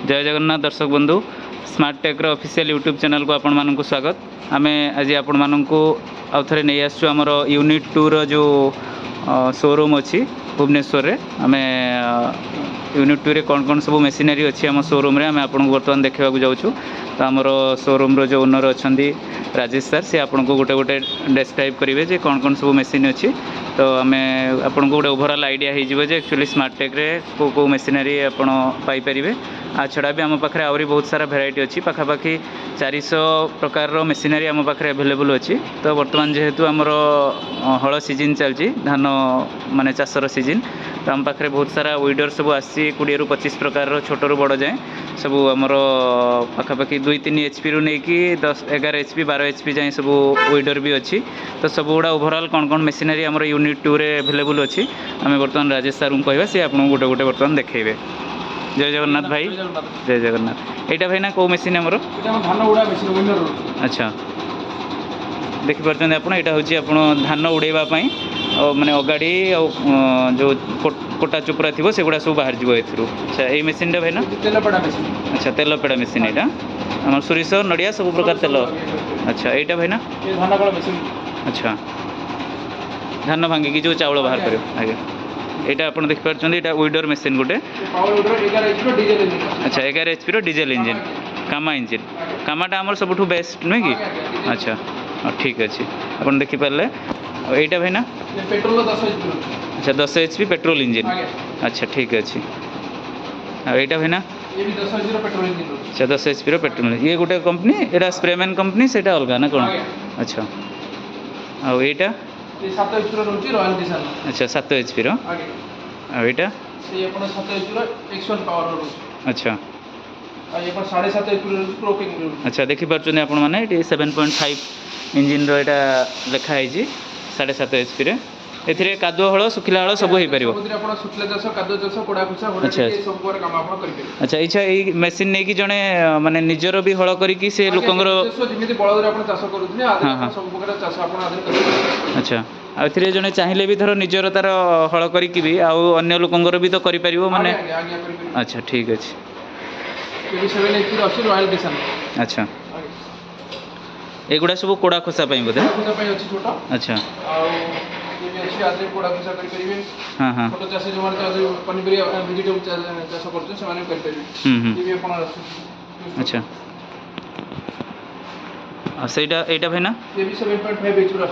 जय जगन्नाथ दर्शक बंधु स्मार्ट टेक्र ऑफिशियल यूट्यूब चैनल को आपण मानक स्वागत। आम आज आपण मानक आउ थे नहीं आसचु आमर यूनिट 2 रो जो शोरूम अच्छी भुवनेश्वर रे। आम यूनिट 2 रे कौन कौन सब मेसिनरी अच्छी आम शोरूम रे आम आपको बर्तमान देखा जाऊँ। तो आमर शोरूम रो जो ओनर अच्छा राजेश सर से आपको गोटे गोटे डेस्क्राइब करेंगे जे कौन कौन सब मेसीन अच्छी। तो आम आपको गोटे ओभरऑल आइडिया हो एक्चुअली स्मार्ट टेक रे को मेसिनरी आपण पाइपर। आ छड़ा भी आम पाखे आहरी बहुत सारा भेराइटी अच्छी पाखापाखि 400 प्रकार मेसिनरी आम पाखे अवेलेबल अच्छी। तो बर्तमान जेहेतु आमर हल सीजन चलती धान माने चाषर सीजन, तो आम पाखे बहुत सारा वीडर सब आसी 20 ରୁ 25 प्रकार छोटू बड़ जाए सब आमर पाखापाखि 2-3 HP रू नहीं कि 10-11 HP 12 HP जाए सब वीडर भी अच्छी। तो सब गुड़ा ओभरऑल कौन कौन मेसिनरी आमर यूनिट 2 रे अवेलेबल अच्छी आम बर्तमान राजेश सर को कहवा सी आपको गोटे गोटे बर्तमान देखेबे। जय जगन्नाथ भाई। जय जगन्नाथ। यहाँ भाई ना कौ मेसीन आमर धान उड़ा मेसीन विनर। अच्छा देखिपार आप हूँ धान उड़ेवा माने अगाड़ी जो कोटा चुपरा थी सेगुड़ा सब बाहर जाव। अच्छा ये मेसीन भाई ना तेलपेड़ा मेसीन। अच्छा तेलपेड़ा मेसीन यहाँ आम सोरिष नड़िया सब प्रकार तेल। अच्छा यहाँ भाई ना धान कल मेसीन। अच्छा धान भांगिकी जो चाउल बाहर कर आगे यहाँ आप देखिपार यहाँ वीडर मेसीन गोटे। अच्छा 11 HP रो डीजेल इंजिन कामा इंजिन कामाटा आमर सब बेस्ट नुहे कि। अच्छा हाँ ठीक अच्छे आप देखिपारे। यहाँ भाई ना पेट्रोल 10 HP। अच्छा 10 HP पेट्रोल इंजिन। अच्छा ठीक अच्छे यहाँ भाई ना ये भी 10 HP पेट्रोल इंजिन। अच्छा 10 HP रो पेट्रोल ये गोटे कंपनी यहाँ स्प्रेमैन कंपनी से अलग ना कौन। अच्छा आउ यहाँ 7 HP रॉयल डिजाइन। अच्छा 7 HP रो यहाँ 7 HP X1 पावर। अच्छा ये 7.5 HP प्रो किंग। अच्छा देखिपार आपण मैंने 7.5 इंजिन रो यहाँ लिखाई 7.5 HP रे एथिरे कादुआ हल सुखिला हल सब हो पार। अच्छा इच्छा ये मेसीन नहीं कि जड़े माने निजर भी हल करी से लोकंर। अच्छा आउ जड़े चाहिए भी धर निजर तार हल करी भी आउ अन्य लोकंर भी तो करि परिबो माने। अच्छा ठीक अच्छे। अच्छा एगुड़ा सब कोड़ा खोसा बोधे। अच्छा हाँ हाँ अच्छा सेटा एटा भाई ना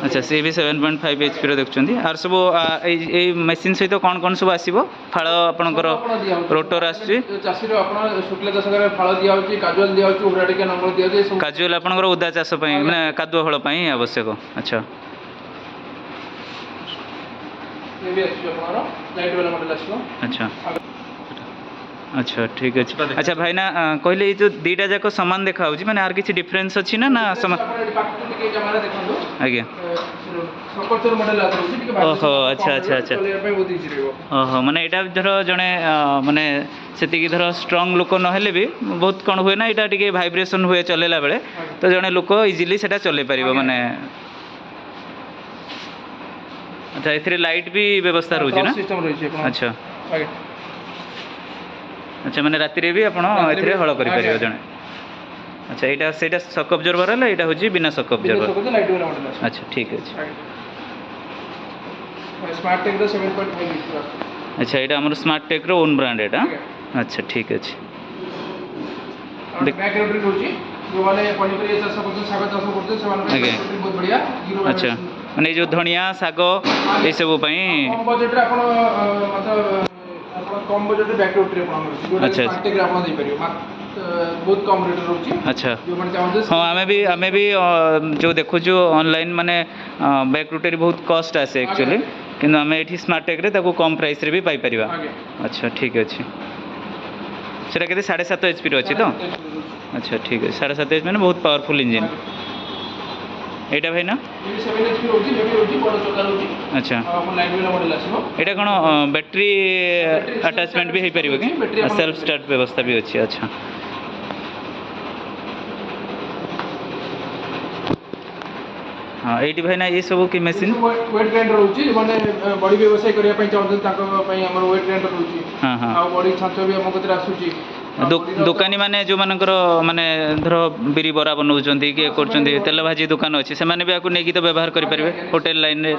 अच्छा सी भी 7.5 HP रो देखुछंदी आर सब ए मशीन सहित कौन कौन सब आसीबो फाळ आपनकर रोटर आसी चासी रो आपन शुक्ला चाष करे फाळ दिया होची काजुअल दिया होची उबराटिका नंबर दिया होची सब काजुअल आपनकर उदा चाष पई माने कादुआ हळ पई आवश्यक। अच्छा ये भी अच्छी आपनकर लाइट वाला मॉडल आसीबो। अच्छा अच्छा ठीक अच्छे। अच्छा भाई ना कहले जो दीटा जाक सामान देखा होची माने आर किछि डिफरेंस अछि ना ना समान आज्ञा ओहो अच्छा अच्छा अच्छा ओहो माने एटा धर जड़े माने सेतिकी धर स्ट्रॉंग लोक नहेले भी बहुत कौन हुए ना यहाँ टे भाइब्रेशन हुए चलेला बेले तो जड़े लोक इजिली सेटा चले पारिबो माने। अच्छा एथिरे लाइट भी व्यवस्था रहउची ना। अच्छा अच्छा मैंने राति भी आपण एथिरे हल करि परिबो जणे। अच्छा एटा सेटा शॉक ऑब्जर्वर है एटा होची बिना शॉक ऑब्जर्वर। अच्छा ठीक है। स्मार्ट टेक रो 7.5। अच्छा एटा हमर स्मार्ट टेक रो ओन ब्रांड एटा। अच्छा ठीक है। बैक रोटरी होची जो वाले पनीपरिया चाष करते साग चाष करते से माने बहुत बढ़िया। अच्छा माने जो धनिया साग ए सब पई कम बजट रे आपण मतलब कम बजट रे बैक रोटरी आपण जो स्मार्ट टेक रे आपण दे परियो बहुत कम रेट रोची। अच्छा हाँ आमे भी जो देखो जो ऑनलाइन माने बैक रोटरी बहुत कॉस्ट आसे एक्चुअली किंतु आमे एठी स्मार्ट टेक रे ताको कम प्राइस रे भी पाई परिबा। अच्छा ठीक अछि सेटा केते 7.5 HP रो अछि तो। अच्छा ठीक है 7.5 HP माने बहुत पावरफुल इंजन एटा भाई ना 7 HP रोची लेबी रोची बड़ चका रोची। अच्छा अपन लाइट वाला मॉडल आसीबो एटा कोन बैटरी अटैचमेंट भी हे परिबो कि सेल्फ स्टार्ट व्यवस्था भी अछि। अच्छा हाँ ये भाई ना ये सब कि मशीन वेट ग्राइंडर होची माने बॉडी व्यवसाय करिया पई चाहते ताको पई हमर वेट ग्राइंडर होची। हां हां आ बॉडी छांचो भी हम कतरा आसुची ଦୋକାନୀ ମାନେ ଯେଉଁମାନଙ୍କର ମାନେ ଧର ବିରି ବରା ବନାଉଛନ୍ତି କିଏ କରୁଛନ୍ତି ତେଲ ଭାଜି ଦୋକାନ ଅଛି ସେମାନେ ବି ଆକୁ ନେଇକି ତ ବ୍ୟବହାର କରିପାରିବେ ହୋଟେଲ ଲାଇନରେ।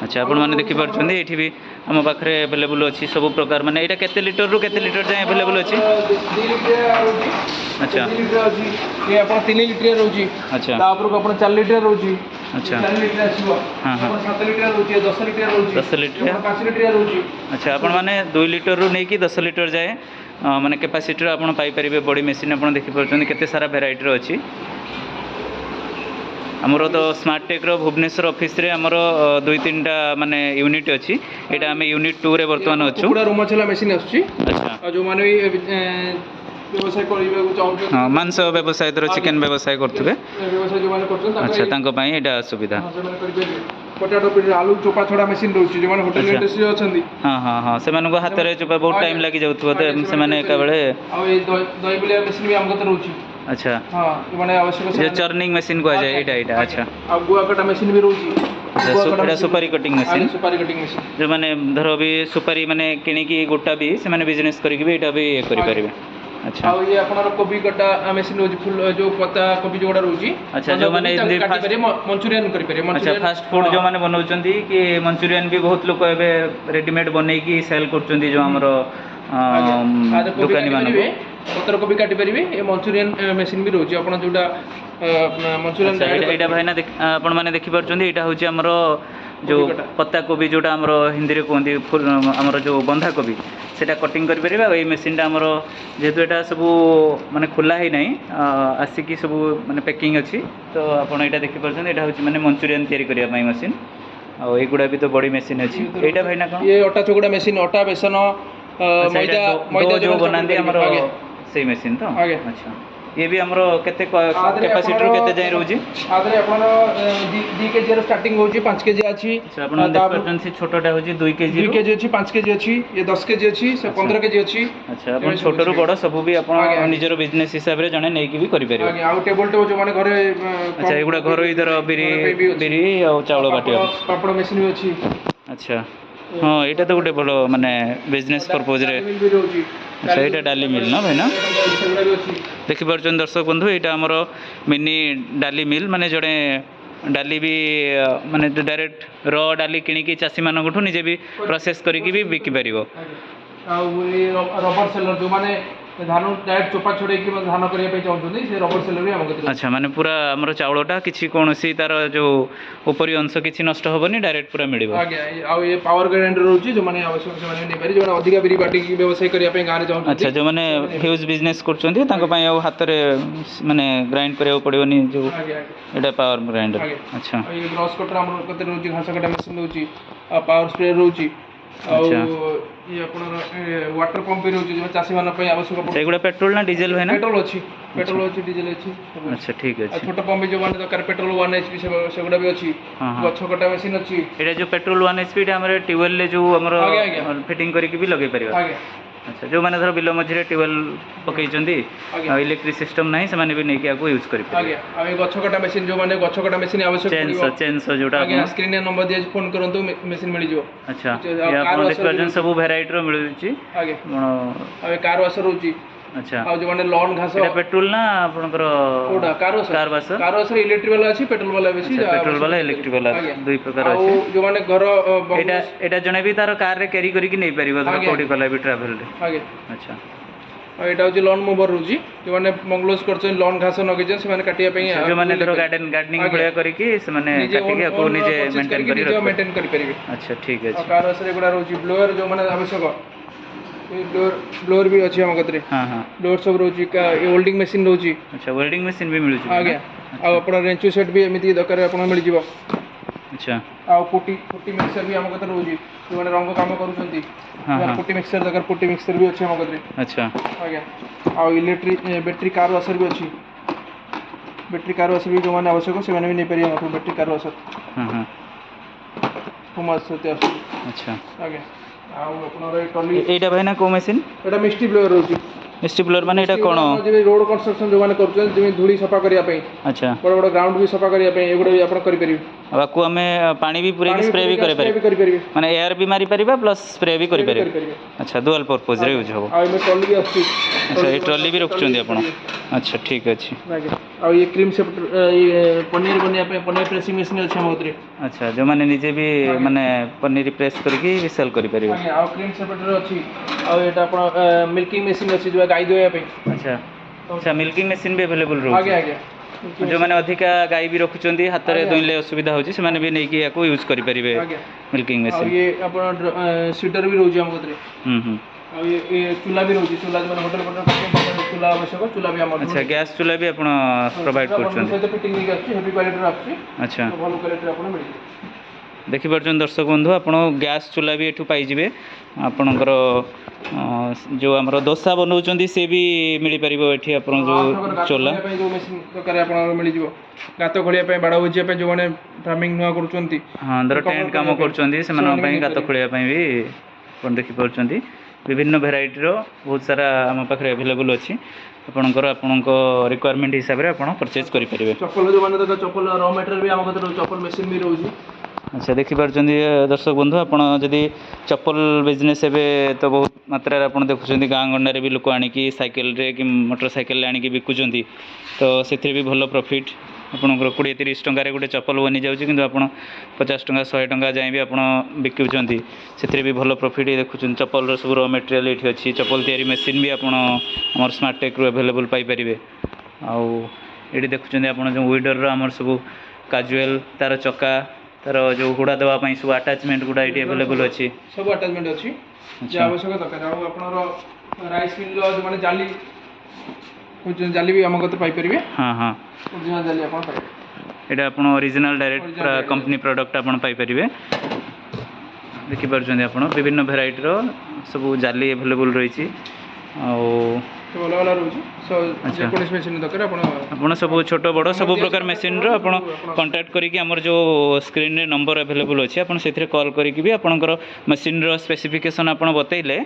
ଆଚ୍ଛା ଆପଣମାନେ ଦେଖିପାରୁଛନ୍ତି ଏଇଠି ବି ଆମ ପାଖରେ ଆଭେଲେବୁଲ୍ ଅଛି ସବୁ ପ୍ରକାର ମାନେ ଏଇଟା କେତେ ଲିଟରରୁ କେତେ ଲିଟର ଯାଏଁ ଆଭେଲେବୁଲ୍ ଅଛି? 2 ଲିଟର ରହୁଛି। ଆଚ୍ଛା 2 ଲିଟର ଅଛି ଏ ଆପଣ 3 ଲିଟର ରହୁଛି। ଆଚ୍ଛା ତା ଉପରକୁ ଆପଣ 4 ଲିଟର ରହୁଛି। ଆଚ୍ଛା 4 ଲିଟର ଆସିବ। ହଁ ହଁ 7 ଲିଟର ରହୁଛି 10 ଲିଟର ରହୁଛି 10 ଲିଟର 5 ଲିଟର ରହୁଛି। ଆଚ୍ଛା ଆପଣମାନେ 2 ଲିଟରରୁ ନେଇକି 10 ଲିଟର ଯାଏଁ ମାନେ କେପାସିଟିର ଆପଣ ପାଇପାରିବେ ବଡ଼ି ମେସିନ୍ ଆପଣ ଦେଖିପାରୁଛନ୍ତି କେତେ ସାରା ଭେରାଇଟିର ଅଛି। ଆମର ତ ସ୍ମାର୍ଟ ଟେକ୍ର ଭୁବନେଶ୍ୱର ଅଫିସରେ ଆମର 2-3ଟା ମାନେ ୟୁନିଟ୍ ଅଛି। ଏଇଟା ଆମେ ୟୁନିଟ୍ 2ରେ ବର୍ତ୍ତମାନ ଅଛୁ। କୁକୁଡ଼ା ରୁମ ଛେଲା ମେସିନ୍ ଆସୁଛି। ଆଚ୍ଛା ଆଉ ଯେଉଁମାନେ ବି ବ୍ୟବସାୟ କରିବାକୁ ଚାହୁଁଛନ୍ତି ହଁ ମାଂସ ବ୍ୟବସାୟ ଧର ଚିକେନ୍ ବ୍ୟବସାୟ କରୁଥିବେ ବ୍ୟବସାୟ ଯେଉଁମାନେ କରୁଛନ୍ତି ଆଚ୍ଛା ତାଙ୍କ ପାଇଁ ଏଇଟା ସୁବିଧା। ସେମାନେ କରିପାରିବେ। ପଟାଟୋ ଆଳୁ ଚୋପା ଛଡ଼ା ମେସିନ୍ ରହୁଛି ଯେଉଁମାନେ ହୋଟେଲ ଆଚ୍ଛା ଇଣ୍ଡଷ୍ଟ୍ରିରେ ଅଛନ୍ତି। ହଁ ହଁ ହଁ ସେମାନଙ୍କ ହାତରେ ଚୋପା ବହୁତ ଟାଇମ୍ ଲାଗିଯାଉଥିବ ତ ସେମାନେ ଏକା ବେଳେ। ଆଉ ଏଇ ଦହି ବୁଲିଆ ମେସିନ୍ ବି ଆମ କତିରେ ରହୁଛି। ଆଚ୍ଛା ହଁ ଯେଉଁମାନେ ଆବଶ୍ୟକ ଯେ ଚର୍ଣ୍ଣିଂ ମେସିନ୍ କୁହାଯାଏ ଏଇଟା ଆଚ୍ଛା। ଆଉ ଗୁଆ କଟା ମେସିନ୍ ବି ରହୁଛି। ଏଇଟା ସୁପାରି କଟିଂ ମେସିନ୍ ସୁପାରି କଟିଂ ମେସିନ୍। ଯେଉଁମାନେ ଧର ବି ସୁପାରି ମାନେ କିଣିକି ଗୋଟା ବି ସେମାନେ ବିଜନେସ୍ କରିକି ବି ଏଇଟା ବି ଇଏ କରିପାରିବେ। ଆଚ୍ଛା ଆଉ ଇଏ ଆପଣର କୋବି କଟା ମେସିନ୍ ରହୁଛି ଫୁଲ ଯେଉଁ ପତା କୋବି ଯେଉଁଗୁଡ଼ା ରହୁଛି। ଆଚ୍ଛା ଯେଉଁମାନେ ଏମିତି ମଞ୍ଚୁରିଆନ୍ କରିପାରିବେ। ଆଚ୍ଛା ଫାଷ୍ଟ ଫୁଡ଼୍ ଯେଉଁମାନେ ବନାଉଛନ୍ତି କି ମଞ୍ଚୁରିଆନ୍ ବି ବହୁତ ଲୋକ ଏବେ ରେଡ଼ିମେଡ଼୍ ବନେଇକି ସେଲ୍ କରୁଛନ୍ତି ଯେଉଁ ଆମର ଦୋକାନୀମାନଙ୍କୁ। ପତ୍ରକୋବି କାଟିପାରିବେ ଏ ମଞ୍ଚୁରିଆନ୍ ମେସିନ୍ ବି ରହୁଛି ଆପଣ ଯେଉଁଟା ମଞ୍ଚୁରିଆନ୍। ଏଇଟା ଭାଇନା ଆପଣମାନେ ଦେଖିପାରୁଛନ୍ତି ଏଇଟା ହେଉଛି ଆମର ଯେଉଁ ପତ୍ତାକୋବି ଯେଉଁଟା ଆମର ହିନ୍ଦୀରେ କୁହନ୍ତି ଆମର ଯେଉଁ ବନ୍ଧାକୋବି ସେଇଟା କଟିଂ କରିପାରିବେ। ଆଉ ଏଇ ମେସିନ୍ଟା ଆମର ଯେହେତୁ ଏଇଟା ସବୁ ମାନେ ଖୋଲା ହେଇନାହିଁ ଆସିକି ସବୁ ମାନେ ପ୍ୟାକିଂ ଅଛି ତ ଆପଣ ଏଇଟା ଦେଖିପାରୁଛନ୍ତି ଏଇଟା ହେଉଛି ମାନେ ମଞ୍ଚୁରିଆନ୍ ତିଆରି କରିବା ପାଇଁ ମେସିନ୍। ଆଉ ଏଇଗୁଡ଼ା ବି ତ ବଡ଼ି ମେସିନ୍ ଅଛି। ଏଇଟା ଭାଇନା କ'ଣ? ଇଏ ଅଟା ଚକୁଡ଼ା ମେସିନ୍ ଅଟା ବେସନ ମଇଦା ଯେଉଁ ବନାନ୍ତି ଆମର ସେଇ ମେସିନ୍ ତ ଆଜ୍ଞା। ଆଚ୍ଛା ଇଏ ବି ଆମର କେତେ କାପାସିଟିରୁ କେତେ ଯାଏଁ ରହୁଛି? ଆଦେହରେ ଆପଣର 2 କେଜିର ଷ୍ଟାର୍ଟିଂ ହେଉଛି 5 କେଜି ଅଛି। ଆପଣ ଦେଖିପାରୁଛନ୍ତି ସେ ଛୋଟଟା ହେଉଛି 2 କେଜି ଅଛି 5 କେଜି ଅଛି ଇଏ 10 କେଜି ଅଛି ସେ 15 କେଜି ଅଛି। ଆଚ୍ଛା ଆପଣ ଛୋଟରୁ ବଡ଼ ସବୁ ବି ଆପଣ ନିଜର ବିଜନେସ୍ ହିସାବରେ ଜଣେ ନେଇକି ବି କରିପାରିବେ। ଆଉ ଟେବୁଲ୍ ଟପ୍ ଯେଉଁମାନେ ଘରେ ଆଚ୍ଛା ଏଗୁଡ଼ା ଘରୋଇ ଧର ବିରି ଆଉ ଚାଉଳ ବାଟିବା ପାପଡ଼ ମେସିନ୍ ବି ଅଛି। ଆଚ୍ଛା ହଁ ଏଇଟା ତ ଗୋଟେ ଭଲ ମାନେ ବିଜନେସ୍ ପର୍ପୋଜ୍ରେ। ଆଚ୍ଛା ଏଇଟା ଡାଲି ମିଲ୍ ନା ଭାଇନା? ଦେଖିପାରୁଛନ୍ତି ଦର୍ଶକ ବନ୍ଧୁ ଏଇଟା ଆମର ମିନି ଡାଲି ମିଲ୍ ମାନେ ଜଣେ ଡାଲି ବି ମାନେ ଡାଇରେକ୍ଟ ଡାଲି କିଣିକି ଚାଷୀମାନଙ୍କଠୁ ନିଜେ ବି ପ୍ରୋସେସ୍ କରିକି ବି ବିକିପାରିବ। ଆଉ ଏଇ ରବର ସେଲର ଯେଉଁମାନେ ଧାନ ଡାଇରେକ୍ଟ ଚୋପା ଛଡ଼େଇକି ଧାନ କରିବା ପାଇଁ ଚାହୁଁଛନ୍ତି ସେ ରବର ସେଲର ବି ଆମ କତିରେ। ଆଚ୍ଛା ମାନେ ପୁରା ଆମର ଚାଉଳଟା କିଛି କୌଣସି ତାର ଯେଉଁ ଉପରି ଅଂଶ କିଛି ନଷ୍ଟ ହେବନି ଡାଇରେକ୍ଟ ପୁରା ମିଳିବ। ଆଜ୍ଞା ଆଉ ଏ ପାୱାର ଗ୍ରାଇଣ୍ଡର ରହୁଛି ଯେଉଁମାନେ ଆବଶ୍ୟକ ସେମାନେ ନେଇପାରିବେ ଯେଉଁମାନେ ଅଧିକା ବିରି ବାଟିକି ବ୍ୟବସାୟ କରିବା ପାଇଁ ଗାଁରେ ଚାହୁଁଛନ୍ତି। ଆଚ୍ଛା ଯେଉଁମାନେ ହ୍ୟୁଜ୍ ବିଜନେସ୍ କରୁଛନ୍ତି ତାଙ୍କ ପାଇଁ ଆଉ ହାତରେ ମାନେ ଗ୍ରାଇଣ୍ଡ କରିବାକୁ ପଡ଼ିବନି ଯେଉଁ ଏଇଟା ପାୱାର ଗ୍ରାଇଣ୍ଡର। ଆଚ୍ଛା ଏଇ ବ୍ରସ୍ କଟର ଆମର କତିରେ ରହୁଛି ଘାସ କଟା ମେସିନ୍ ରହୁଛି ଆଉ ପାୱାର ସ୍ପ୍ରେ ରହୁଛି। ଆଉ ଇଏ ଆପଣର ୱାଟର ପମ୍ପ ବି ରହୁଛି ଯେଉଁ ଚାଷୀମାନଙ୍କ ପାଇଁ ଆବଶ୍ୟକ ପଡ଼ୁଛି। ଏଗୁଡ଼ା ପେଟ୍ରୋଲ ନା ଡିଜେଲ ଭାଇନା? ପେଟ୍ରୋଲ ଅଛି ଡିଜେଲ ଅଛି। ଆଚ୍ଛା ଠିକ୍ ଅଛି। ଆଉ ଛୋଟ ପମ୍ପ ଯେଉଁମାନେ ଦରକାର ପେଟ୍ରୋଲ 1 HP ସେଗୁଡ଼ା ବି ଅଛି। ଗଛ କଟା ମେସିନ୍ ଅଛି। ଏଇଟା ଯେଉଁ ପେଟ୍ରୋଲ 1 HP ଏଇଟା ଆମର ଟ୍ୟୁବୱେଲରେ ଯେଉଁ ଆମର ଫିଟିଂ କରିକି ବି ଲଗେଇ ପାରିବା। ଆଚ୍ଛା ଯେଉଁମାନେ ଧର ବିଲ ମଝିରେ ଟ୍ୟୁବୱେଲ୍ ପକେଇଛନ୍ତି ଆଉ ଇଲେକ୍ଟ୍ରିକ୍ ସିଷ୍ଟମ୍ ନାହିଁ ସେମାନେ ବି ନେଇକି ଆକୁ ୟୁଜ୍ କରିପାରିବେ। ଆଉ ଏ ଗଛ କଟା ମେସିନ୍ ଯେଉଁମାନେ ଗଛ କଟା ମେସିନ୍ ଆବଶ୍ୟକ ଚେନ୍ସ ଯେଉଁଟା ସ୍କ୍ରିନ୍ରେ ନମ୍ବର ଦିଆଯାଇଛି ଫୋନ୍ କରନ୍ତୁ ମେସିନ୍ ମିଳିଯିବ। ଆଚ୍ଛା ଆପଣ ଦେଖିପାରୁଛନ୍ତି ସବୁ ଭେରାଇଟିର ମିଳୁଛି। ଆଜ୍ଞା ଆଉ ଏ କାର୍ ୱାଶର ରହୁଛି। ଆଚ୍ଛା ଆଉ ଯେଉଁମାନେ ଲନ୍ ଘାସ ପେଟ୍ରୋଲ ନା ଆପଣଙ୍କର କାର୍ ୱାଶର ଇଲେକ୍ଟ୍ରିକ୍ ବାଲା ଅଛି ପେଟ୍ରୋଲ ବାଲା ବି ଅଛି। ପେଟ୍ରୋଲ ବାଲା ଇଲେକ୍ଟ୍ରିକ୍ ବାଲା ଦୁଇ ପ୍ରକାର ଆଉ ଅଛି। ଯେଉଁମାନେ ଘର ଏଇଟା ଜଣେ ବି ତାର କାରରେ କ୍ୟାରି କରିକି ନେଇପାରିବ କୋଉଠି ଗଲା ବି ଟ୍ରାଭେଲରେ। ଆଚ୍ଛା ଆଉ ଏଇଟା ହେଉଛି ଲନ୍ ମୁଭର ରହୁଛି ଯେଉଁମାନେ ମଙ୍ଗଲୋଜ କରୁଛନ୍ତି ଲନ୍ ଘାସ ଲଗେଇଛନ୍ତି ସେମାନେ କାଟିବା ପାଇଁ ଯେଉଁମାନେ ଧର ଗାର୍ଡେନିଂ ଭଳିଆ କରିକି ସେମାନେ କାଟିକି ଆକୁ ନିଜେ ମେଣ୍ଟେନ୍ କରିପାରିବେ। ଆଚ୍ଛା ଠିକ୍ ଅଛି। କାର୍ ୱାଶର ଏଗୁଡ଼ା ରହୁଛି ବ୍ଲୋୟର ଯେଉଁମାନେ ଆବଶ୍ୟକ ବ୍ଲୋୟର ବି ଅଛି ଆମ କତିରେ। ବ୍ଲୋୟର ସବୁ ରହୁଛି ୱେଲ୍ଡିଂ ମେସିନ୍ ରହୁଛି। ଆଚ୍ଛା ୱେଲ୍ଡିଂ ମେସିନ୍ ବି ମିଳୁଛି। ଆଜ୍ଞା ଆଉ ଆପଣ ରେଞ୍ଚୁ ସେଟ୍ ବି ଏମିତି ଦରକାର ଆପଣ ମିଳିଯିବ। ଆଚ୍ଛା ଆଉ ପୁଟି ମିକ୍ସର ବି ଆମ କତିରେ ରହୁଛି ଯେଉଁମାନେ ରଙ୍ଗ କାମ କରୁଛନ୍ତି ପୁଟି ମିକ୍ସର ଦରକାର ପୁଟି ମିକ୍ସର ବି ଅଛି ଆମ କତିରେ। ଆଚ୍ଛା ଆଜ୍ଞା ଆଉ ବ୍ୟାଟେରୀ କାର୍ ୱାଶର ବି ଅଛି। ବ୍ୟାଟେରୀ କାର୍ ୱାଶର ବି ଯେଉଁମାନେ ଆବଶ୍ୟକ ସେମାନେ ବି ନେଇପାରିବେ ଆମକୁ ବ୍ୟାଟେରୀ କାର୍ ୱାଶର। ଆଚ୍ଛା ଆଜ୍ଞା ଆଉ ଆପଣଙ୍କର ଏଇଟା ଭାଇନା କେଉଁ ମେସିନ୍? ଏଇଟା ମିଷ୍ଟି ବ୍ଲୋୟର ରହୁଛି। ମିଷ୍ଟି ବ୍ଲୋୟର ମାନେ ଏଇଟା କ'ଣ? ରୋଡ କନଷ୍ଟ୍ରକ୍ସନ ଯେଉଁମାନେ କରୁଛନ୍ତି ଯେମିତି ଧୂଳି ସଫା କରିବା ପାଇଁ। ଆଚ୍ଛା ବଡ଼ ବଡ଼ ଗ୍ରାଉଣ୍ଡ ବି ସଫା କରିବା ପାଇଁ ଏଗୁଡ଼ା ବି ଆପଣ କରିପାରିବେ। बाकू आम पानी भी पूरे स्प्रे भी करें माने एयर भी मारी परिबा प्लस स्प्रे भी करें अच्छा डुअल पर्पज रे यूज हो अच्छा ये ट्रॉली भी रखुଛନ୍ତି ଆପଣ अच्छा ठीक अछि आ ये क्रीम से ये पनीर बनिया पे पनीर प्रेसिंग मशीन अछि हम उतरे अच्छा जो माने निजे भी माने पनीर प्रेस करके सेल करि परिबे आ क्रीम सेपरेटर अछि आ एटा अपन मिल्किंग मशीन अछि जो गाय दोया पे अच्छा अच्छा मिल्किंग मशीन भी अवेलेबल रहू आगे आगे जो मैंने अधिका गाय भी रखुଛନ୍ତି हाथ में दुईले असुविधा होची से माने भी नहीं कि याको यूज करि परिबे मिल्किंग मशीन ये अपन सीटर भी रहउची हम उतरे आ ये चूल्हा भी रहउची चूल्हा जो होटल चूल्हा आवश्यक चूल्हा भी हम अच्छा गैस चूल्हा भी आपण प्रोवाइड करछन से फिटिंग नहीं करछि हेवी क्वालिटी रखछि अच्छा तो भलो क्वालिटी आपण मिल देखि पार्छन दर्शक बंधु आपण गैस चूल्हा भी एठू पाई जिवे आपणकर जो हमरो डोसा बनाउछंदी से भी मिली परिबो एठी आपण जो चूल्हा जो मशीन प्रकार आपण मिल जिवो गातो खोलिया पे बाडा बुजिया पे जो माने फार्मिंग नुआ करूछंती हां दर टेंट काम करूछंदी से मन पई गातो खोलिया पई भी आपण देखि पार्छंदी विभिन्न भेराइटी रो बहुत सारा हम पाखरे अवेलेबल अछि आपणकर रिक्वायरमेंट हिसाब रे आपण परचेज करि परिबे चप्पल जो माने तो चप्पल रॉ मटेरियल भी हम कते चप्पल मशीन भी रहउची अच्छा देखि पार्छंदी दर्शक बंधु आपण जदि चप्पल बिजनेस एबे तो बहुत मात्रा रे आपण देखुछंदी गां गंडा रे भी लोक आनी की साइकिल रे कि मोटरसाइकिल आनी की बिकुछंदी तो सेथि भी भलो प्रॉफिट आपणकर 20-30 टंका रे गुटे चप्पल बनि जाउची किंतु आपण 50 टंका 100 टंका जाय भी आपण बिकुछंदी सेथि भी भलो प्रॉफिट देखुछन चप्पल रो सब रॉ मटेरियल एठी अछि चप्पल तयारी मशीन भी आपण हमर स्मार्ट टेक रो अवेलेबल पाई परिबे आ एठी देखुछंदी आपण जो विडर रो हमर सब काजुअल तार चक्का तार जो हुड़ा देवा पई सब अटैचमेंट गुडा एटी अवेलेबल अछि सब अटैचमेंट अछि जे आवश्यक दरकार आ आपनरो राइस मिल जो माने जाली कुछ जाली भी हम कते पाई परिबे हां हां ओरिजिनल जाली आपन पाई एटा आपन ओरिजिनल डायरेक्ट कंपनी प्रोडक्ट आपन पाई परिबे देखि परछन आपन विभिन्न वेराइटी रो सब जाली अवेलेबल रही छी आ तो वाला वाला रहउची सो जे कोनिस मशीन दरकार आपन सब छोट बड़ सब प्रकार मशीन रो आपन कांटेक्ट करी कि हमर जो स्क्रीन रे नंबर अवेलेबल अछि आपन सेथरे कॉल करी कि भी आपनकर मशीन रो स्पेसिफिकेशन आपन बतैले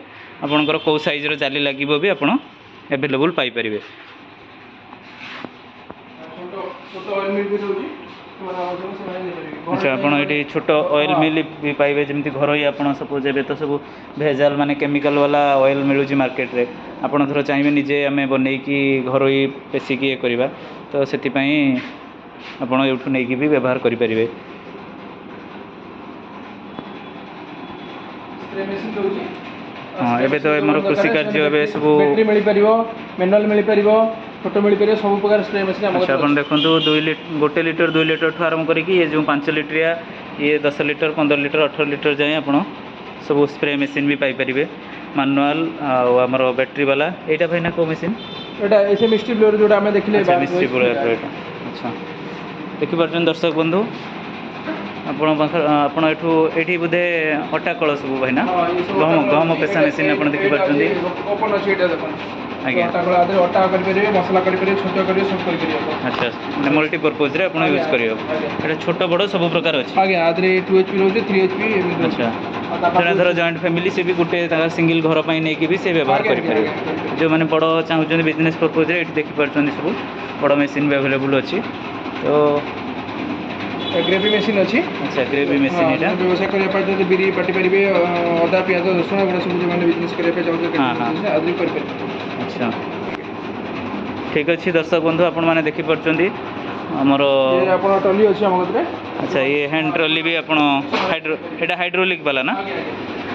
आपनकर को साइज रो जाली लागिबो भी आपन अवेलेबल पाई परिबे छोट ऑयल मिल भी रहउची अच्छा आपन एटी छोट ऑयल मिल भी पाइबे जेमति घरोई आपन सपोज एबे तो सब भेजाल माने केमिकल वाला ऑयल मिलुची मार्केट रे आपन धरो चाहिबे निजे हमें बनै की घरोई पेसी की करबा तो सेति पई आपन एठु नै की भी व्यवहार करि परिबे स्प्रे मशीन रहउची हां एबे तो हमर कृषि कार्य एबे सब बैटरी मिल परिबो मैनुअल मिल परिबो फोटो मिल परिबो सब प्रकार स्प्रे मशीन हम अच्छा अपन देखंतु 1 लीटर 2 लीटर ठू आरंभ करी कि ये जो 5 लीटरिया ये 10 लीटर 15 लीटर 18 लीटर जाए आपण सब स्प्रे मशीन भी पाई परिबे मैनुअल आ हमर बैटरी वाला एटा भाईना को मशीन एटा ऐसे मिस्ट्री ब्लोअर जोटा हमें देखले मिस्ट्री ब्लोअर अच्छा देखि परछन दर्शक बंधु आपण एठू एठी बुधे अटा कळ सब भाईना गहम पेसा मशीन आपण देखि परछन ओपन अछि एटा देखन आगे अटा कळ आदे अटा करि परिबे मसाला करि परिबे छोटा करि सब करि परिबे अच्छा ने मल्टी पर्पस रे आपण यूज करियो एटा छोट बड़ सब प्रकार अछि आगे आदरे 2 HP रहउची 3 HP अच्छा जने धर जॉइंट फैमिली से भी गुटे तार सिंगल घर पई नै कि भी से व्यवहार करि परिबे जो माने बड़ चाहउछन बिजनेस पर्पस रे एठी देखि परछन सब बड़ मशीन भी अवेलेबल अछि तो ग्रेवी मशीन अछि अच्छा ग्रेवी मशीन एटा व्यवसाय करिया पाइ तो बिरी पाटी परिबे अदा प्याज रसुण गुडा सब जो माने बिजनेस करिया पाइ चाहउछन आदि करि परिबे अच्छा ठीक अछि दर्शक बंधु आपण माने देखि परछंदी हमर ये आपण ट्रॉली अछि हम गतरे अच्छा ये हैंड ट्रॉली भी आपण एटा हाइड्रोलिक वाला ना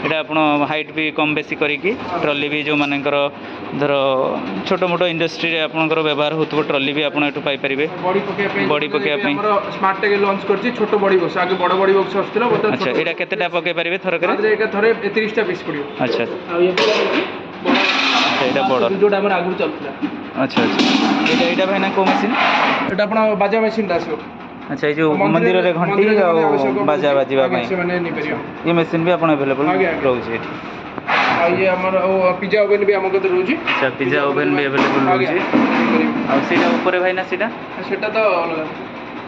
एटा आपण हाइट भी कम बेसी करी की ट्रॉली भी जो मानकर धर छोटो मोटो इंडस्ट्री रे आपनकर व्यवहार होतबो ट्रॉली भी आपण एटू पाई परिबे बॉडी पके पे हमर स्मार्ट टेक लॉन्च करछि छोटो बॉडी बॉक्स आगे बड़ बॉडी बॉक्स आस्थिला बता अच्छा एटा केतेटा पके परिबे थर करे एटा थरे 30 टा पीस पडियो अच्छा आ ये अच्छा एटा बड़ जोटा हमर आगु चलथिला अच्छा अच्छा एटा भाई ना को मशीन एटा आपण बाजा मशीन दासियो अच्छा ये जो मंदिर रे घंटी बाजा बाजीबा पई से माने नि परियो ये मशीन भी आपण अवेलेबल रहउची आ ये हमर पिज्जा ओवन भी हम गत रहउची अच्छा पिज्जा ओवन भी अवेलेबल रहउची आ सीटा ऊपर भाई ना सीटा सेटा तो अलग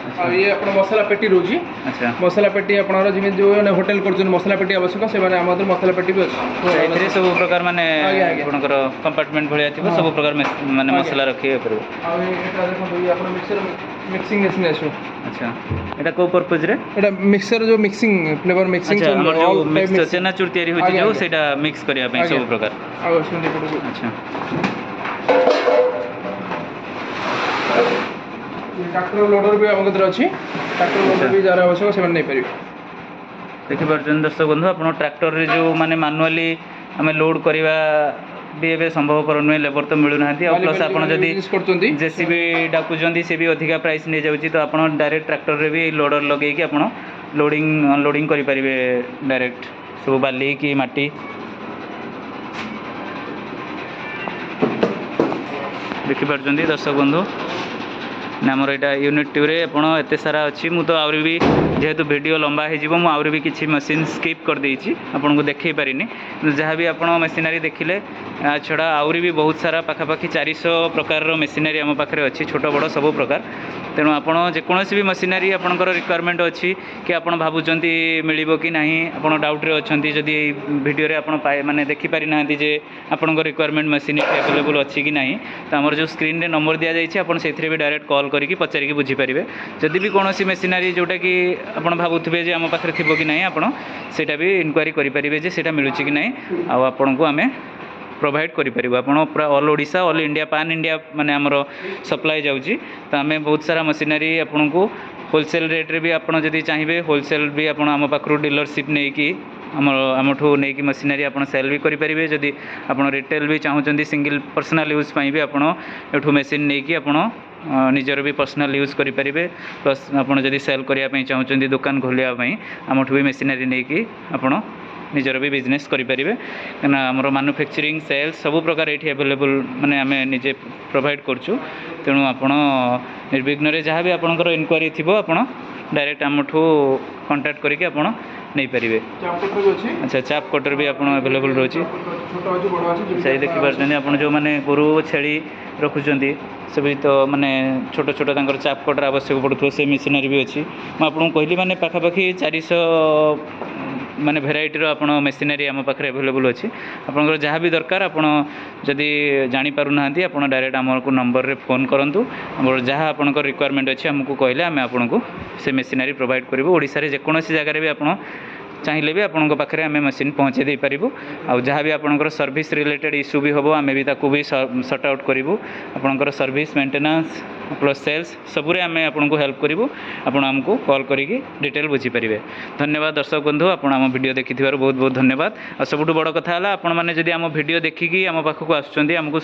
आ ये अपन मसाला पेटी रहउची अच्छा मसाला पेटी आपनर जिमे जो होटल करजन मसाला पेटी आवश्यक से माने हमर मसाला पेटी भी अछि एथरे सब प्रकार माने आपनकर कंपार्टमेंट भलिया थिबो सब प्रकार माने मसाला रखिए परबो आ एटा देखो ये अपन मिक्सर ମିକ୍ସିଂ ମେସିନ୍ ଆସିବ। ଆଚ୍ଛା ଏଇଟା କୋଉ ପର୍ପଜରେ? ଏଇଟା ମିକ୍ସର ଯୋଉ ମିକ୍ସିଂ ଫ୍ଲେଭର ମିକ୍ସିଂ ଆଚ୍ଛା ଆମର ଯୋଉ ମିକ୍ସ ଚେନାଚୁର ତିଆରି ହେଉଛି ଯୋଉ ସେଇଟା ମିକ୍ସ କରିବା ପାଇଁ ସବୁ ପ୍ରକାର। ଆଉ ଆସୁଛନ୍ତି ଏପଟକୁ। ଆଚ୍ଛା ଟ୍ରାକ୍ଟର ଲୋଡର ବି ଆମ କତିରେ ଅଛି। ଟ୍ରାକ୍ଟର ଲୋଡର ବି ଯାହାର ଆବଶ୍ୟକ ସେମାନେ ନେଇପାରିବେ। ଦେଖିପାରୁଛନ୍ତି ଦର୍ଶକ ବନ୍ଧୁ ଆପଣ ଟ୍ରାକ୍ଟରରେ ଯେଉଁ ମାନେ ମାନୁଆଲି ଆମେ ଲୋଡ୍ କରିବା ବି ଏବେ ସମ୍ଭବପର ନୁହେଁ, ଲେବର ତ ମିଳୁନାହାନ୍ତି। ଆଉ ପ୍ଲସ୍ ଆପଣ ଯଦି ଜେସିବି ଡାକୁଛନ୍ତି ସେ ବି ଅଧିକା ପ୍ରାଇସ୍ ନେଇଯାଉଛି, ତ ଆପଣ ଡାଇରେକ୍ଟ ଟ୍ରାକ୍ଟରରେ ବି ଲୋଡର ଲଗେଇକି ଆପଣ ଲୋଡ଼ିଂ ଅନଲୋଡ଼ିଂ କରିପାରିବେ ଡାଇରେକ୍ଟ ସବୁ ବାଲି କି ମାଟି। ଦେଖିପାରୁଛନ୍ତି ଦର୍ଶକ ବନ୍ଧୁ ନା ଆମର ଏଇଟା ୟୁନିଟ୍ 2ରେ ଆପଣ ଏତେ ସାରା ଅଛି। ମୁଁ ତ ଆହୁରି ବି ଯେହେତୁ ଭିଡ଼ିଓ ଲମ୍ବା ହେଇଯିବ ମୁଁ ଆହୁରି ବି କିଛି ମେସିନ୍ ସ୍କିପ୍ କରିଦେଇଛି, ଆପଣଙ୍କୁ ଦେଖାଇ ପାରିନି। ଯାହା ବି ଆପଣ ମେସିନାରୀ ଦେଖିଲେ ଛଡ଼ା ଆହୁରି ବି ବହୁତ ସାରା ପାଖାପାଖି 400 ପ୍ରକାରର ମେସିନାରୀ ଆମ ପାଖରେ ଅଛି, ଛୋଟ ବଡ଼ ସବୁ ପ୍ରକାର। ତେଣୁ ଆପଣ ଯେକୌଣସି ବି ମେସିନାରୀ ଆପଣଙ୍କର ରିକ୍ୱାରମେଣ୍ଟ ଅଛି କି ଆପଣ ଭାବୁଛନ୍ତି ମିଳିବ କି ନାହିଁ, ଆପଣ ଡାଉଟ୍ରେ ଅଛନ୍ତି, ଯଦି ଏଇ ଭିଡ଼ିଓରେ ଆପଣ ମାନେ ଦେଖିପାରିନାହାନ୍ତି ଯେ ଆପଣଙ୍କ ରିକ୍ୱାରମେଣ୍ଟ ମେସିନ୍ ଆଭେଲେବୁଲ୍ ଅଛି କି ନାହିଁ, ତ ଆମର ଯେଉଁ ସ୍କ୍ରିନ୍ରେ ନମ୍ବର ଦିଆଯାଇଛି ଆପଣ ସେଇଥିରେ ବି ଡାଇରେକ୍ଟ କଲ୍ କରିକି ପଚାରିକି ବୁଝିପାରିବେ। ଯଦି ବି କୌଣସି ମେସିନାରୀ ଯେଉଁଟାକି ଆପଣ ଭାବୁଥିବେ ଯେ ଆମ ପାଖରେ ଥିବ କି ନାହିଁ, ଆପଣ ସେଇଟା ବି ଇନକ୍ୱାରି କରିପାରିବେ ଯେ ସେଇଟା ମିଳୁଛି କି ନାହିଁ, ଆଉ ଆପଣଙ୍କୁ ଆମେ ପ୍ରୋଭାଇଡ଼ କରିପାରିବୁ। ଆପଣ ପୁରା all Odisha all India pan India ମାନେ ଆମର ସପ୍ଲାଏ ଯାଉଛି। ତ ଆମେ ବହୁତ ସାରା ମେସିନାରୀ ଆପଣଙ୍କୁ ହୋଲସେଲ୍ ରେଟ୍ରେ ବି ଆପଣ ଯଦି ଚାହିଁବେ ହୋଲସେଲ୍ ବି ଆପଣ ଆମ ପାଖରୁ ଡିଲରସିପ୍ ନେଇକି ଆମଠୁ ନେଇକି ମେସିନାରୀ ଆପଣ ସେଲ୍ ବି କରିପାରିବେ। ଯଦି ଆପଣ ରିଟେଲ୍ ବି ଚାହୁଁଛନ୍ତି ସିଙ୍ଗିଲ୍ ପର୍ସନାଲ୍ ୟୁଜ୍ ପାଇଁ ବି ଆପଣ ଏଠୁ ମେସିନ୍ ନେଇକି ଆପଣ ନିଜର ବି ପର୍ସନାଲ୍ ୟୁଜ୍ କରିପାରିବେ। ପ୍ଲସ୍ ଆପଣ ଯଦି ସେଲ୍ କରିବା ପାଇଁ ଚାହୁଁଛନ୍ତି ଦୋକାନ ଖୋଲିବା ପାଇଁ ଆମଠୁ ବି ମେସିନାରୀ ନେଇକି ଆପଣ ନିଜର ବି ବିଜନେସ୍ କରିପାରିବେ। କାହିଁକିନା ଆମର ମାନୁଫ୍ୟାକ୍ଚରିଂ ସେଲ୍ସ ସବୁ ପ୍ରକାର ଏଇଠି ଆଭେଲେବୁଲ୍ ମାନେ ଆମେ ନିଜେ ପ୍ରୋଭାଇଡ଼ କରୁଛୁ। ତେଣୁ ଆପଣ ନିର୍ବିଘ୍ନରେ ଯାହା ବି ଆପଣଙ୍କର ଇନକ୍ୱାରି ଥିବ ଆପଣ ଡାଇରେକ୍ଟ ଆମଠୁ କଣ୍ଟାକ୍ଟ କରିକି ଆପଣ ନେଇପାରିବେ। ଆଚ୍ଛା ଚାପ୍ କଟର ବି ଆପଣ ଆଭେଲେବୁଲ୍ ରହୁଛି। ସେଇ ଦେଖିପାରୁଛନ୍ତି ଆପଣ ଯେଉଁମାନେ ଗୋରୁ ଛେଳି ରଖୁଛନ୍ତି ସେ ବି ତ ମାନେ ଛୋଟ ଛୋଟ ତାଙ୍କର ଚାପ୍ କଟର ଆବଶ୍ୟକ ପଡ଼ୁଥିବ, ସେ ମେସିନାରୀ ବି ଅଛି। ମୁଁ ଆପଣଙ୍କୁ କହିଲି ମାନେ ପାଖାପାଖି 400 ମାନେ ଭେରାଇଟିର ଆପଣ ମେସିନାରୀ ଆମ ପାଖରେ ଆଭେଲେବୁଲ୍ ଅଛି। ଆପଣଙ୍କର ଯାହା ବି ଦରକାର ଆପଣ ଯଦି ଜାଣିପାରୁନାହାନ୍ତି ଆପଣ ଡାଇରେକ୍ଟ ଆମକୁ ନମ୍ବରରେ ଫୋନ୍ କରନ୍ତୁ। ଆମର ଯାହା ଆପଣଙ୍କର ରିକ୍ୱାରମେଣ୍ଟ ଅଛି ଆମକୁ କହିଲେ ଆମେ ଆପଣଙ୍କୁ ସେ ମେସିନାରୀ ପ୍ରୋଭାଇଡ଼ କରିବୁ। ଓଡ଼ିଶାରେ ଯେକୌଣସି ଜାଗାରେ ବି ଆପଣ ଚାହିଁଲେ ବି ଆପଣଙ୍କ ପାଖରେ ଆମେ ମେସିନ୍ ପହଞ୍ଚାଇ ଦେଇପାରିବୁ। ଆଉ ଯାହା ବି ଆପଣଙ୍କର ସର୍ଭିସ୍ ରିଲେଟେଡ଼୍ ଇସ୍ୟୁ ବି ହେବ ଆମେ ବି ତାକୁ ବି ସର୍ଟ ଆଉଟ୍ କରିବୁ। ଆପଣଙ୍କର ସର୍ଭିସ୍ ମେଣ୍ଟେନାନ୍ସ ପ୍ଲସ୍ ସେଲ୍ସ ସବୁରେ ଆମେ ଆପଣଙ୍କୁ ହେଲ୍ପ କରିବୁ। ଆପଣ ଆମକୁ କଲ୍ କରିକି ଡିଟେଲ୍ ବୁଝିପାରିବେ। ଧନ୍ୟବାଦ ଦର୍ଶକ ବନ୍ଧୁ, ଆପଣ ଆମ ଭିଡ଼ିଓ ଦେଖିଥିବାରୁ ବହୁତ ବହୁତ ଧନ୍ୟବାଦ। ଆଉ ସବୁଠୁ ବଡ଼ କଥା ହେଲା ଆପଣମାନେ ଯଦି ଆମ ଭିଡ଼ିଓ ଦେଖିକି ଆମ ପାଖକୁ ଆସୁଛନ୍ତି, ଆମକୁ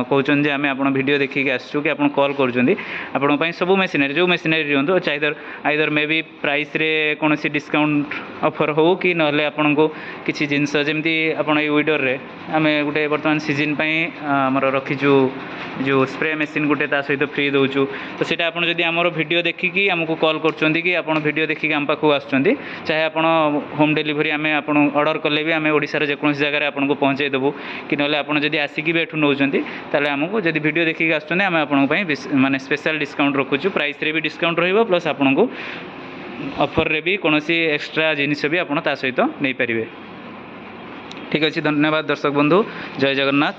କହୁଛନ୍ତି ଯେ ଆମେ ଆପଣ ଭିଡ଼ିଓ ଦେଖିକି ଆସିଛୁ କି ଆପଣ କଲ୍ କରୁଛନ୍ତି, ଆପଣଙ୍କ ପାଇଁ ସବୁ ମେସିନାରୀ ଯେଉଁ ମେସିନାରୀ ଦିଅନ୍ତୁ ଆଇଦର ମେ ବି ପ୍ରାଇସ୍ରେ କୌଣସି ଡିସକାଉଣ୍ଟ ଅଫର୍ ହେଉ କି ନହେଲେ ଆପଣଙ୍କୁ କିଛି ଜିନିଷ ଯେମିତି ଆପଣ ଏଇ ୱିଡରରେ ଆମେ ଗୋଟେ ବର୍ତ୍ତମାନ ସିଜିନ୍ ପାଇଁ ଆମର ରଖିଛୁ ଯେଉଁ ସ୍ପ୍ରେ ମେସିନ୍ ଗୋଟେ ତା ସହିତ ଫ୍ରି ଦେଉଛୁ। ତ ସେଇଟା ଆପଣ ଯଦି ଆମର ଭିଡ଼ିଓ ଦେଖିକି ଆମକୁ କଲ୍ କରୁଛନ୍ତି କି ଆପଣ ଭିଡ଼ିଓ ଦେଖିକି ଆମ ପାଖକୁ ଆସୁଛନ୍ତି, ଚାହେ ଆପଣ ହୋମ୍ ଡେଲିଭରି ଆମେ ଆପଣ ଅର୍ଡ଼ର କଲେ ବି ଆମେ ଓଡ଼ିଶାର ଯେକୌଣସି ଜାଗାରେ ଆପଣଙ୍କୁ ପହଞ୍ଚାଇ ଦେବୁ। କି ନହେଲେ ଆପଣ ଯଦି ଆସିକି ବି ଏଠୁ ନେଉଛନ୍ତି ତାହେଲେ ଆମକୁ ଯଦି ଭିଡ଼ିଓ ଦେଖିକି ଆସୁଛନ୍ତି ଆମେ ଆପଣଙ୍କ ପାଇଁ ମାନେ ସ୍ପେଶାଲ୍ ଡିସକାଉଣ୍ଟ ରଖୁଛୁ। ପ୍ରାଇସ୍ରେ ବି ଡିସକାଉଣ୍ଟ ରହିବ, ପ୍ଲସ୍ ଆପଣଙ୍କୁ ଅଫର୍ରେ ବି କୌଣସି ଏକ୍ସଟ୍ରା ଜିନିଷ ବି ଆପଣ ତା ସହିତ ନେଇପାରିବେ। ଠିକ୍ ଅଛି, ଧନ୍ୟବାଦ ଦର୍ଶକ ବନ୍ଧୁ, ଜୟ ଜଗନ୍ନାଥ।